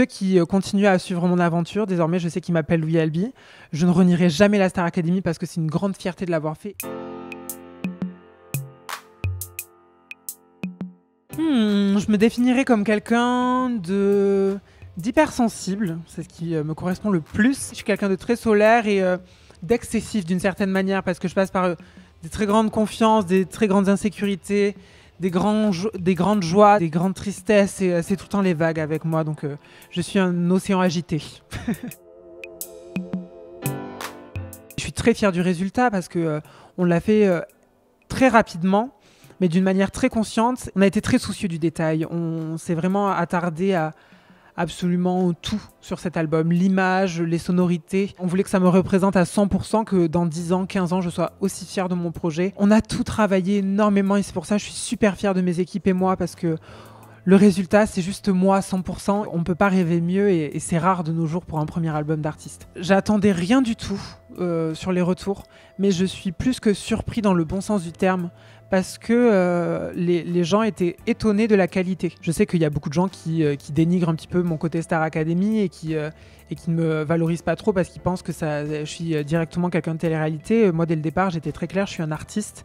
ceux qui continuent à suivre mon aventure, désormais je sais qu'ils m'appellent Louis Albi. Je ne renierai jamais la Star Academy parce que c'est une grande fierté de l'avoir fait. Je me définirais comme quelqu'un d'hypersensible, c'est ce qui me correspond le plus. Je suis quelqu'un de très solaire et d'excessif d'une certaine manière parce que je passe par des très grandes confiances, des très grandes insécurités, des grandes joies, des grandes tristesses et c'est tout le temps les vagues avec moi, donc je suis un océan agité. Je suis très fière du résultat parce que on l'a fait très rapidement, mais d'une manière très consciente. On a été très soucieux du détail. On s'est vraiment attardé à absolument tout sur cet album. L'image, les sonorités. On voulait que ça me représente à 100%, que dans 10 ans, 15 ans, je sois aussi fière de mon projet. On a tout travaillé énormément et c'est pour ça que je suis super fière de mes équipes et moi parce que le résultat, c'est juste moi à 100%. On ne peut pas rêver mieux et c'est rare de nos jours pour un premier album d'artiste. J'attendais rien du tout sur les retours, mais je suis plus que surpris dans le bon sens du terme parce que les gens étaient étonnés de la qualité. Je sais qu'il y a beaucoup de gens qui dénigrent un petit peu mon côté Star Academy et qui ne me valorisent pas trop parce qu'ils pensent que je suis directement quelqu'un de télé-réalité. Moi, dès le départ, j'étais très claire, je suis un artiste.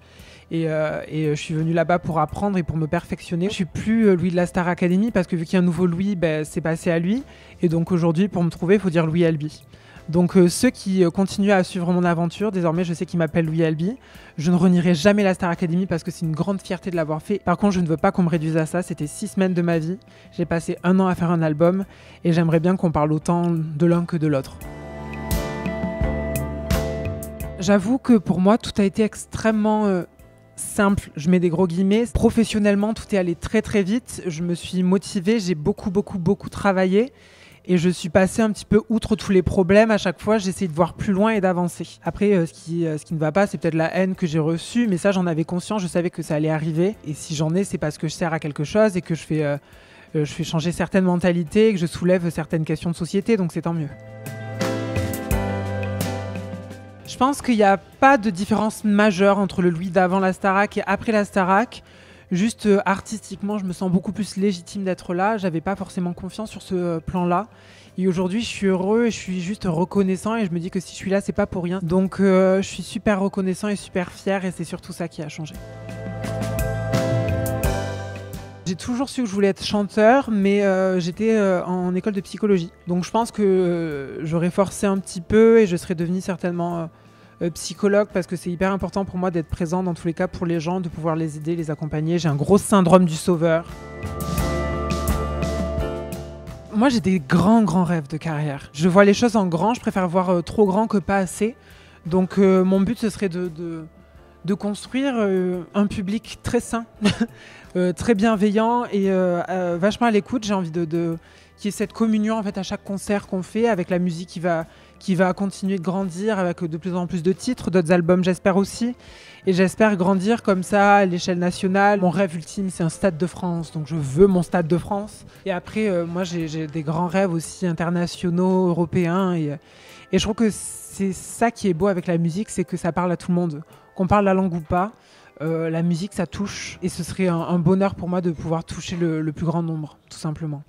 Et je suis venue là-bas pour apprendre et pour me perfectionner. Je suis plus Louis de la Star Academy parce que vu qu'il y a un nouveau Louis, c'est passé à lui. Et donc aujourd'hui, pour me trouver, il faut dire Louis Albi. Donc ceux qui continuent à suivre mon aventure, désormais je sais qu'ils m'appellent Louis Albi. Je ne renierai jamais la Star Academy parce que c'est une grande fierté de l'avoir fait. Par contre, je ne veux pas qu'on me réduise à ça. C'était 6 semaines de ma vie. J'ai passé 1 an à faire un album et j'aimerais bien qu'on parle autant de l'un que de l'autre. J'avoue que pour moi, tout a été extrêmement simple, je mets des gros guillemets. Professionnellement, tout est allé très très vite. Je me suis motivée, j'ai beaucoup travaillé et je suis passée un petit peu outre tous les problèmes. À chaque fois, j'essaie de voir plus loin et d'avancer. Après, ce qui ne va pas, c'est peut-être la haine que j'ai reçue, mais ça, j'en avais conscience, je savais que ça allait arriver. Et si j'en ai, c'est parce que je sers à quelque chose et que je fais changer certaines mentalités et que je soulève certaines questions de société, donc c'est tant mieux. Je pense qu'il n'y a pas de différence majeure entre le Louis d'avant la Starac et après la Starac. Juste artistiquement, je me sens beaucoup plus légitime d'être là. J'avais pas forcément confiance sur ce plan-là. Et aujourd'hui, je suis heureux et je suis juste reconnaissant. Et je me dis que si je suis là, c'est pas pour rien. Donc, je suis super reconnaissant et super fier. Et c'est surtout ça qui a changé. J'ai toujours su que je voulais être chanteur, mais j'étais en école de psychologie. Donc je pense que j'aurais forcé un petit peu et je serais devenue certainement psychologue parce que c'est hyper important pour moi d'être présent dans tous les cas pour les gens, de pouvoir les aider, les accompagner. J'ai un gros syndrome du sauveur. Moi, j'ai des grands rêves de carrière. Je vois les choses en grand, je préfère voir trop grand que pas assez. Donc mon but, ce serait de construire un public très sain, très bienveillant et vachement à l'écoute. J'ai envie qu'il y ait cette communion en fait, à chaque concert qu'on fait avec la musique qui va continuer de grandir avec de plus en plus de titres, d'autres albums j'espère aussi. Et j'espère grandir comme ça à l'échelle nationale. Mon rêve ultime, c'est un Stade de France, donc je veux mon Stade de France. Et après, moi j'ai des grands rêves aussi internationaux, européens. Et je trouve que c'est ça qui est beau avec la musique, c'est que ça parle à tout le monde. Qu'on parle la langue ou pas, la musique ça touche. Et ce serait un bonheur pour moi de pouvoir toucher le plus grand nombre, tout simplement.